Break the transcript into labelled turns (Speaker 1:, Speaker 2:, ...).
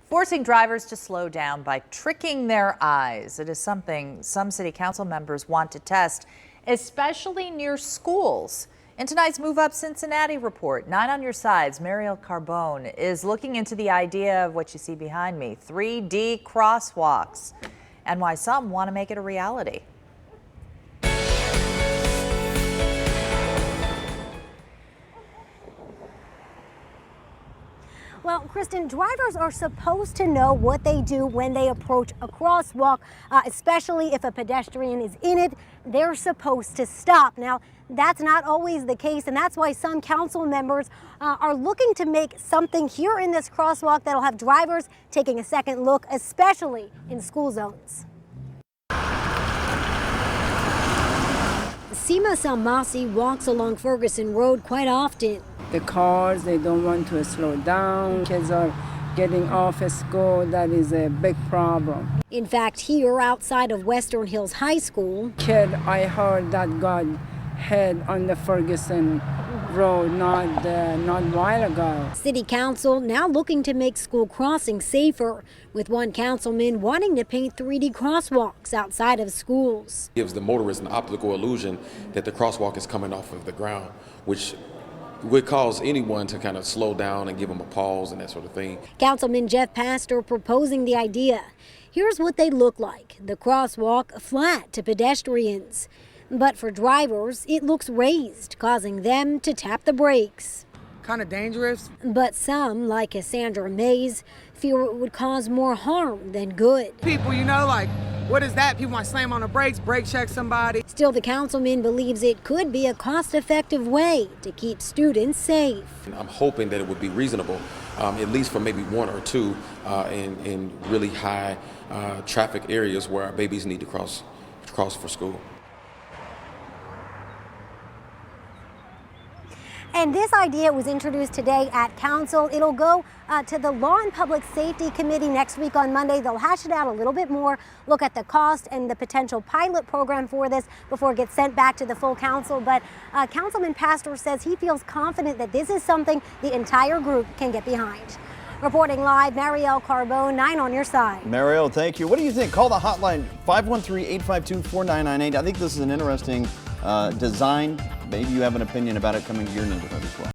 Speaker 1: Forcing drivers to slow down by tricking their eyes. It is something some city council members want to test, especially near schools. In tonight's Move Up Cincinnati report, 9 on your sides, Mariel Carbone is looking into the idea of what you see behind me, 3D crosswalks, and why some want to make it a reality.
Speaker 2: Well, Kristen, drivers are supposed to know what they do when they approach a crosswalk, especially if a pedestrian is in it. They're supposed to stop. Now, that's not always the case, and that's why some council members are looking to make something here in this crosswalk that'll have drivers taking a second look, especially in school zones. Sima Salmasi walks along Ferguson Road quite often.
Speaker 3: The cars, they don't want to slow down. Kids are getting off at school. That is a big problem.
Speaker 2: In fact, here outside of Western Hills High School,
Speaker 3: Kid, I heard that got hit on the Ferguson Road not a while ago.
Speaker 2: City Council now looking to make school crossings safer, with one councilman wanting to paint 3D crosswalks outside of schools.
Speaker 4: Gives the motorist an optical illusion that the crosswalk is coming off of the ground, which would cause anyone to kind of slow down and give them a pause and that sort of thing.
Speaker 2: Councilman Jeff Pastor proposing the idea. Here's what they look like. The crosswalk flat to pedestrians. But for drivers, it looks raised, causing them to tap the brakes.
Speaker 5: Kind of dangerous.
Speaker 2: But some, like Cassandra Mays, fear it would cause more harm than good.
Speaker 5: People, like, what is that? People want to slam on the brakes, brake check somebody.
Speaker 2: Still, the councilman believes it could be a cost-effective way to keep students safe.
Speaker 4: I'm hoping that it would be reasonable, at least for maybe one or two in really high traffic areas where our babies need to cross for school.
Speaker 2: And this idea was introduced today at council. It'll go to the Law and Public Safety Committee next week on Monday. They'll hash it out a little bit more, look at the cost and the potential pilot program for this before it gets sent back to the full council. But Councilman Pastor says he feels confident that this is something the entire group can get behind. Reporting live, Mariel Carbone, 9 on your side.
Speaker 6: Mariel, thank you. What do you think? Call the hotline 513-852-4998. I think this is an interesting design. Maybe you have an opinion about it coming to your neighborhood as well.